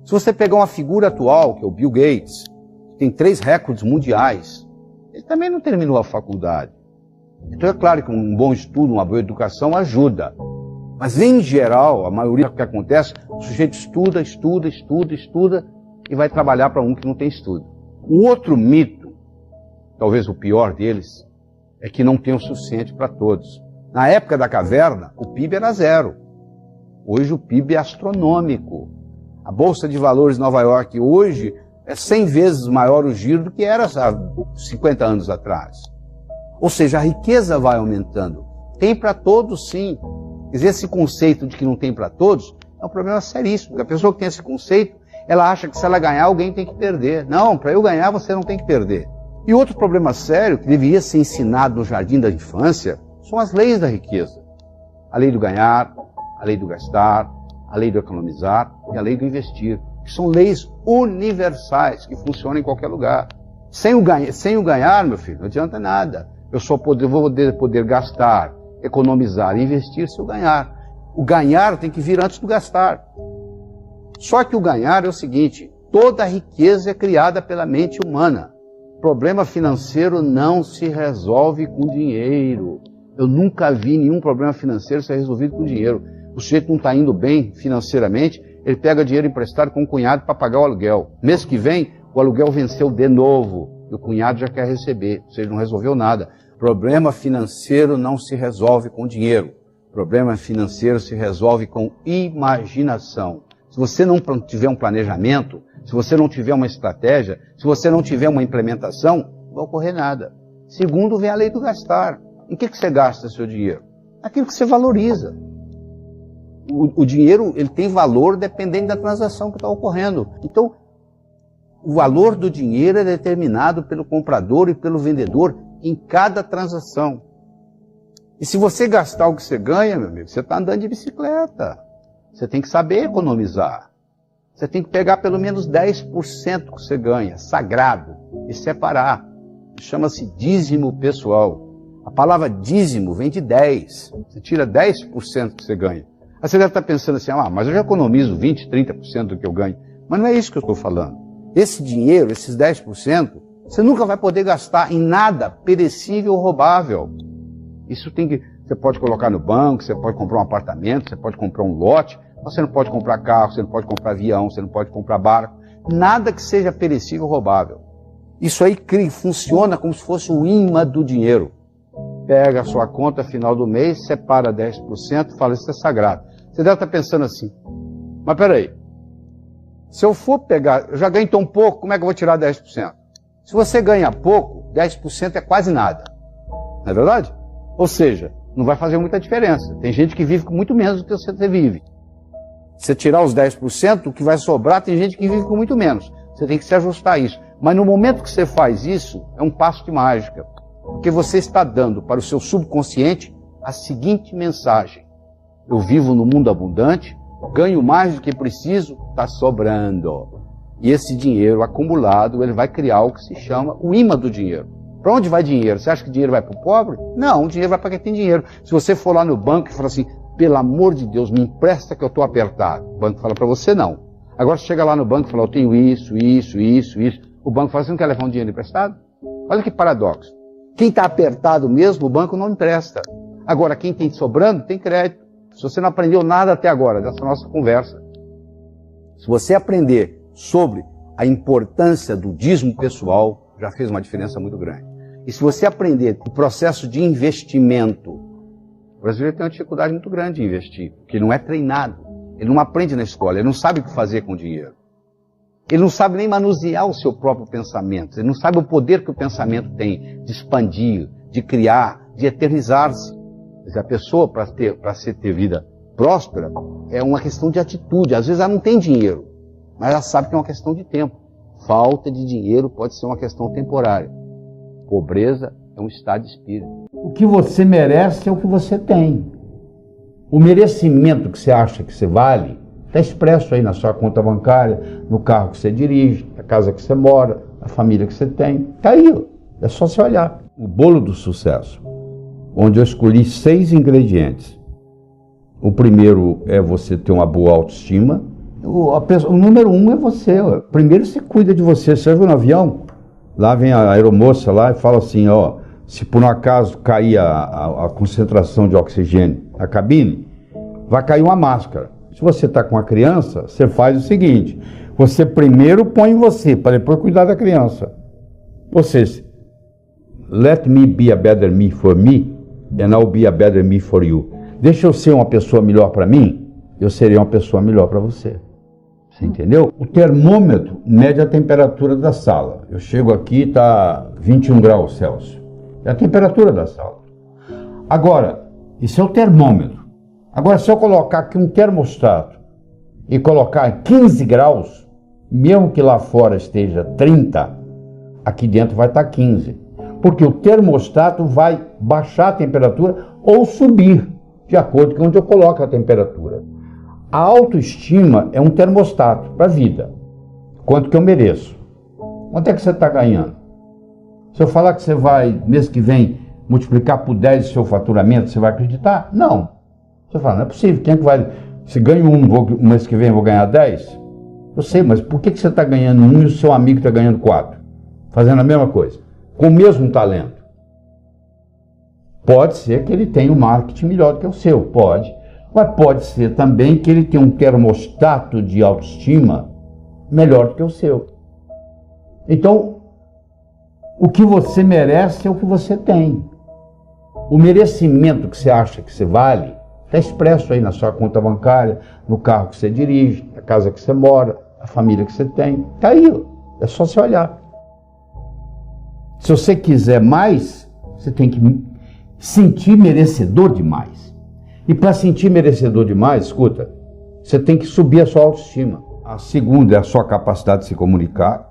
Se você pegar uma figura atual, que é o Bill Gates, que tem 3 recordes mundiais, ele também não terminou a faculdade. Então é claro que um bom estudo, uma boa educação ajuda. Mas em geral, a maioria do que acontece, o sujeito estuda e vai trabalhar para um que não tem estudo. O outro mito, talvez o pior deles, é que não tem o suficiente para todos. Na época da caverna, o PIB era 0. Hoje o PIB é astronômico. A Bolsa de Valores de Nova York hoje é 100 vezes maior o giro do que era há 50 anos atrás. Ou seja, a riqueza vai aumentando. Tem para todos, sim. Quer dizer, esse conceito de que não tem para todos é um problema seríssimo. Porque a pessoa que tem esse conceito, ela acha que se ela ganhar, alguém tem que perder. Não, para eu ganhar, você não tem que perder. E outro problema sério, que deveria ser ensinado no jardim da infância, são as leis da riqueza. A lei do ganhar, a lei do gastar, a lei do economizar e a lei do investir. Que são leis universais, que funcionam em qualquer lugar. Sem o ganhar, meu filho, não adianta nada. Eu só vou poder gastar, economizar e investir se eu ganhar. O ganhar tem que vir antes do gastar. Só que o ganhar é o seguinte, toda a riqueza é criada pela mente humana. Problema financeiro não se resolve com dinheiro. Eu nunca vi nenhum problema financeiro ser resolvido com dinheiro. O sujeito não está indo bem financeiramente, ele pega dinheiro emprestado com o cunhado para pagar o aluguel. Mês que vem, o aluguel venceu de novo e o cunhado já quer receber, ou seja, não resolveu nada. Problema financeiro não se resolve com dinheiro. Problema financeiro se resolve com imaginação. Se você não tiver um planejamento, se você não tiver uma estratégia, se você não tiver uma implementação, não vai ocorrer nada. Segundo, vem a lei do gastar. Em que você gasta seu dinheiro? Aquilo que você valoriza. O dinheiro ele tem valor dependendo da transação que está ocorrendo. Então, o valor do dinheiro é determinado pelo comprador e pelo vendedor em cada transação. E se você gastar o que você ganha, meu amigo, você está andando de bicicleta. Você tem que saber economizar. Você tem que pegar pelo menos 10% que você ganha, sagrado, e separar. Chama-se dízimo pessoal. A palavra dízimo vem de 10. Você tira 10% que você ganha. Aí você deve estar pensando assim, mas eu já economizo 20%, 30% do que eu ganho. Mas não é isso que eu estou falando. Esse dinheiro, esses 10%, você nunca vai poder gastar em nada perecível ou roubável. Isso tem que... Você pode colocar no banco, você pode comprar um apartamento, você pode comprar um lote, você não pode comprar carro, você não pode comprar avião, você não pode comprar barco. Nada que seja perecível ou roubável. Isso aí funciona como se fosse o imã do dinheiro. Pega a sua conta final do mês, separa 10% e fala, isso é sagrado. Você deve estar pensando assim, mas peraí, se eu for pegar, eu já ganho tão pouco, como é que eu vou tirar 10%? Se você ganha pouco, 10% é quase nada. Não é verdade? Ou seja, não vai fazer muita diferença. Tem gente que vive com muito menos do que você vive. Se você tirar os 10%, o que vai sobrar, tem gente que vive com muito menos. Você tem que se ajustar a isso. Mas no momento que você faz isso, é um passo de mágica. Porque você está dando para o seu subconsciente a seguinte mensagem: eu vivo no mundo abundante, ganho mais do que preciso, está sobrando. E esse dinheiro acumulado, ele vai criar o que se chama o imã do dinheiro. Para onde vai dinheiro? Você acha que dinheiro vai para o pobre? Não, o dinheiro vai para quem tem dinheiro. Se você for lá no banco e falar assim, pelo amor de Deus, me empresta que eu estou apertado. O banco fala para você não. Agora você chega lá no banco e fala, eu tenho isso. O banco fala, você não quer levar um dinheiro emprestado? Olha que paradoxo. Quem está apertado mesmo, o banco não empresta. Agora, quem tem sobrando, tem crédito. Se você não aprendeu nada até agora dessa nossa conversa, se você aprender sobre a importância do dízimo pessoal, já fez uma diferença muito grande. E se você aprender o processo de investimento, o brasileiro tem uma dificuldade muito grande de investir, porque ele não é treinado, ele não aprende na escola, ele não sabe o que fazer com o dinheiro. Ele não sabe nem manusear o seu próprio pensamento, ele não sabe o poder que o pensamento tem de expandir, de criar, de eternizar-se. A pessoa, para ter vida próspera, é uma questão de atitude. Às vezes ela não tem dinheiro, mas ela sabe que é uma questão de tempo. Falta de dinheiro pode ser uma questão temporária. Pobreza é um estado de espírito. O que você merece é o que você tem. O merecimento que você acha que você vale está expresso aí na sua conta bancária, no carro que você dirige, na casa que você mora, na família que você tem. Está aí, ó. É só você olhar. O bolo do sucesso, onde eu escolhi 6 ingredientes. O primeiro é você ter uma boa autoestima. O número 1 é você. Ó. Primeiro você cuida de você. Você viu no avião? Lá vem a aeromoça lá e fala assim, ó, se por um acaso cair a concentração de oxigênio na cabine, vai cair uma máscara. Se você está com a criança, você faz o seguinte, você primeiro põe em você, para depois cuidar da criança. Ou seja, let me be a better me for me, and I'll be a better me for you. Deixa eu ser uma pessoa melhor para mim, eu serei uma pessoa melhor para você. Você entendeu? O termômetro mede a temperatura da sala. Eu chego aqui, está 21 graus Celsius. É a temperatura da sala. Agora, isso é o termômetro. Agora, se eu colocar aqui um termostato e colocar 15 graus, mesmo que lá fora esteja 30, aqui dentro vai estar 15. Porque o termostato vai baixar a temperatura ou subir, de acordo com onde eu coloco a temperatura. A autoestima é um termostato para a vida. Quanto que eu mereço? Quanto é que você está ganhando? Se eu falar que você vai, mês que vem, multiplicar por 10 o seu faturamento, você vai acreditar? Não. Você fala, não é possível. Quem é que vai... Se ganho um mês que vem eu vou ganhar 10? Eu sei, mas por que você está ganhando 1 e o seu amigo está ganhando 4? Fazendo a mesma coisa. Com o mesmo talento. Pode ser que ele tenha um marketing melhor do que o seu, pode. Mas pode ser também que ele tenha um termostato de autoestima melhor do que o seu. Então, o que você merece é o que você tem. O merecimento que você acha que você vale está expresso aí na sua conta bancária, no carro que você dirige, na casa que você mora, na família que você tem. Está aí, ó. É só você olhar. Se você quiser mais, você tem que sentir merecedor demais. E para sentir merecedor demais, escuta, você tem que subir a sua autoestima. A segunda é a sua capacidade de se comunicar,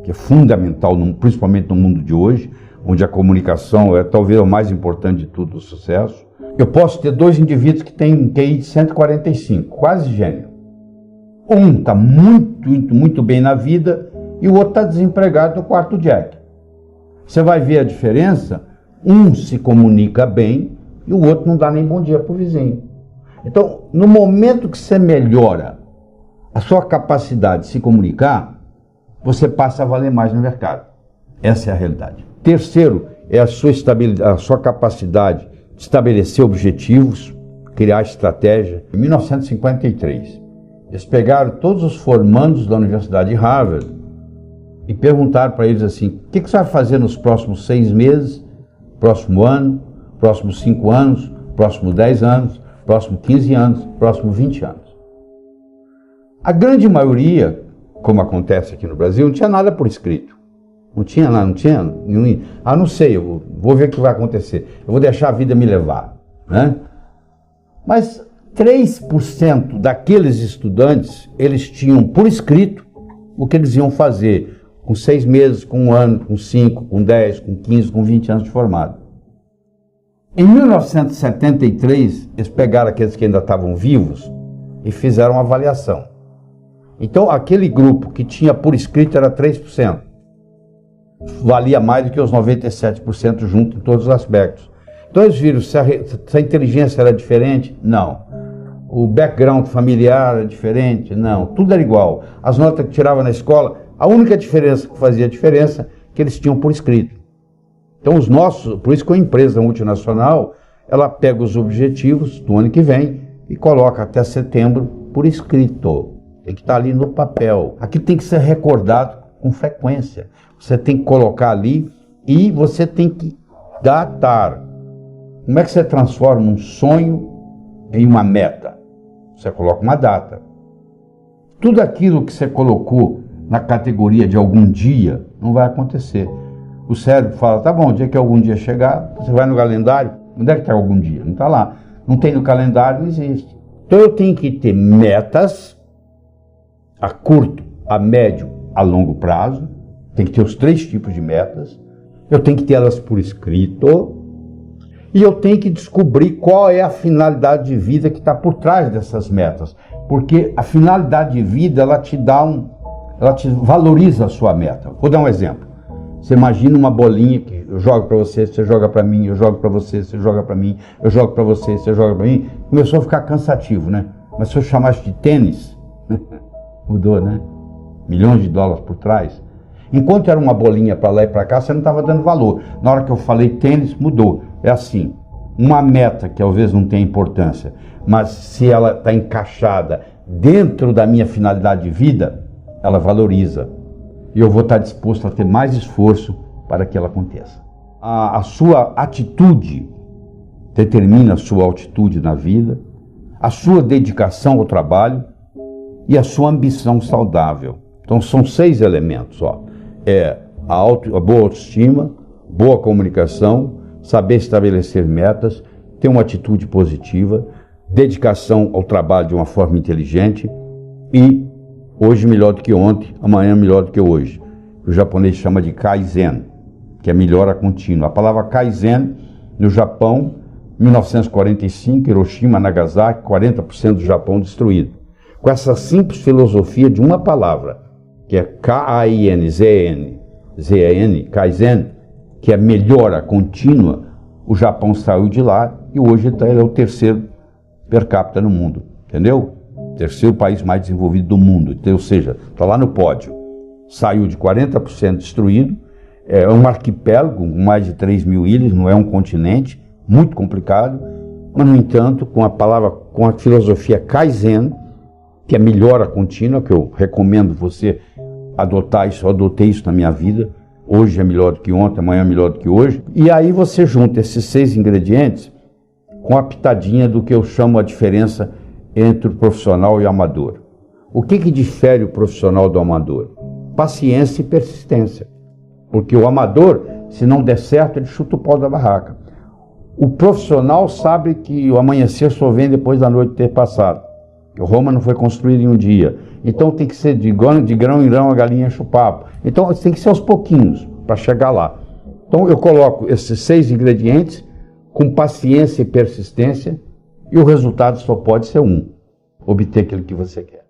que é fundamental, principalmente no mundo de hoje, onde a comunicação é talvez o mais importante de tudo, o sucesso. Eu posso ter 2 indivíduos que têm um QI de 145, quase gênio. Um está muito bem na vida e o outro está desempregado no quarto jack. Você vai ver a diferença, um se comunica bem e o outro não dá nem bom dia para o vizinho. Então, no momento que você melhora a sua capacidade de se comunicar, você passa a valer mais no mercado. Essa é a realidade. Terceiro, é a sua estabilidade, a sua capacidade de estabelecer objetivos, criar estratégia. Em 1953, eles pegaram todos os formandos da Universidade de Harvard e perguntaram para eles assim, o que você vai fazer nos próximos 6 meses, próximo ano, próximos 5 anos, próximos 10 anos, próximos 15 anos, próximos 20 anos. A grande maioria, como acontece aqui no Brasil, não tinha nada por escrito. Não tinha nada, não tinha nenhum... Ah, não sei, eu vou ver o que vai acontecer. Eu vou deixar a vida me levar, né? Mas 3% daqueles estudantes, eles tinham por escrito o que eles iam fazer com 6 meses, com 1 ano, com 5, com 10, com 15, com 20 anos de formado. Em 1973, eles pegaram aqueles que ainda estavam vivos e fizeram uma avaliação. Então, aquele grupo que tinha por escrito era 3%. Valia mais do que os 97% junto em todos os aspectos. Então, eles viram se a inteligência era diferente? Não. O background familiar era diferente? Não. Tudo era igual. As notas que tiravam na escola, a única diferença que fazia diferença é que eles tinham por escrito. Então, os nossos, por isso que a empresa multinacional, ela pega os objetivos do ano que vem e coloca até setembro por escrito. Tem que estar ali no papel. Aqui tem que ser recordado com frequência. Você tem que colocar ali e você tem que datar. Como é que você transforma um sonho em uma meta? Você coloca uma data. Tudo aquilo que você colocou na categoria de algum dia não vai acontecer. O cérebro fala, tá bom, o dia que algum dia chegar, você vai no calendário, onde é que está algum dia? Não está lá. Não tem no calendário, não existe. Então eu tenho que ter metas a curto, a médio, a longo prazo. Tem que ter os 3 tipos de metas. Eu tenho que ter elas por escrito. E eu tenho que descobrir qual é a finalidade de vida que está por trás dessas metas. Porque a finalidade de vida, ela te valoriza a sua meta. Vou dar um exemplo. Você imagina uma bolinha que eu jogo para você, você joga para mim, eu jogo para você, você joga para mim, eu jogo para você, você joga para mim. Começou a ficar cansativo, né? Mas se eu chamasse de tênis, mudou, né? Milhões de dólares por trás. Enquanto era uma bolinha para lá e para cá, você não estava dando valor. Na hora que eu falei tênis, mudou. É assim, uma meta que talvez não tenha importância, mas se ela está encaixada dentro da minha finalidade de vida, ela valoriza. E eu vou estar disposto a ter mais esforço para que ela aconteça. A sua atitude determina a sua altitude na vida, a sua dedicação ao trabalho e a sua ambição saudável. Então são 6 elementos, ó. A boa autoestima, boa comunicação, saber estabelecer metas, ter uma atitude positiva, dedicação ao trabalho de uma forma inteligente e hoje melhor do que ontem, amanhã melhor do que hoje. O japonês chama de Kaizen, que é melhora contínua. A palavra Kaizen, no Japão, 1945, Hiroshima, Nagasaki, 40% do Japão destruído. Com essa simples filosofia de uma palavra, que é K-A-I-N-Z-N, Kaizen, que é melhora contínua, o Japão saiu de lá e hoje ele é o 3º per capita no mundo, entendeu? 3º país mais desenvolvido do mundo, então, ou seja, está lá no pódio. Saiu de 40% destruído, é um arquipélago com mais de 3.000 ilhas, não é um continente, muito complicado, mas no entanto, com a filosofia Kaizen, que é melhora contínua, que eu recomendo você adotar isso, eu adotei isso na minha vida, hoje é melhor do que ontem, amanhã é melhor do que hoje, e aí você junta esses 6 ingredientes com a pitadinha do que eu chamo a diferença entre o profissional e o amador. O que difere o profissional do amador? Paciência e persistência, porque o amador, se não der certo, ele chuta o pau da barraca. O profissional sabe que o amanhecer só vem depois da noite ter passado. Roma não foi construída em um dia. Então tem que ser de grão em grão a galinha enche o papo. Então tem que ser aos pouquinhos para chegar lá. Então eu coloco esses 6 ingredientes com paciência e persistência e o resultado só pode ser um: obter aquilo que você quer.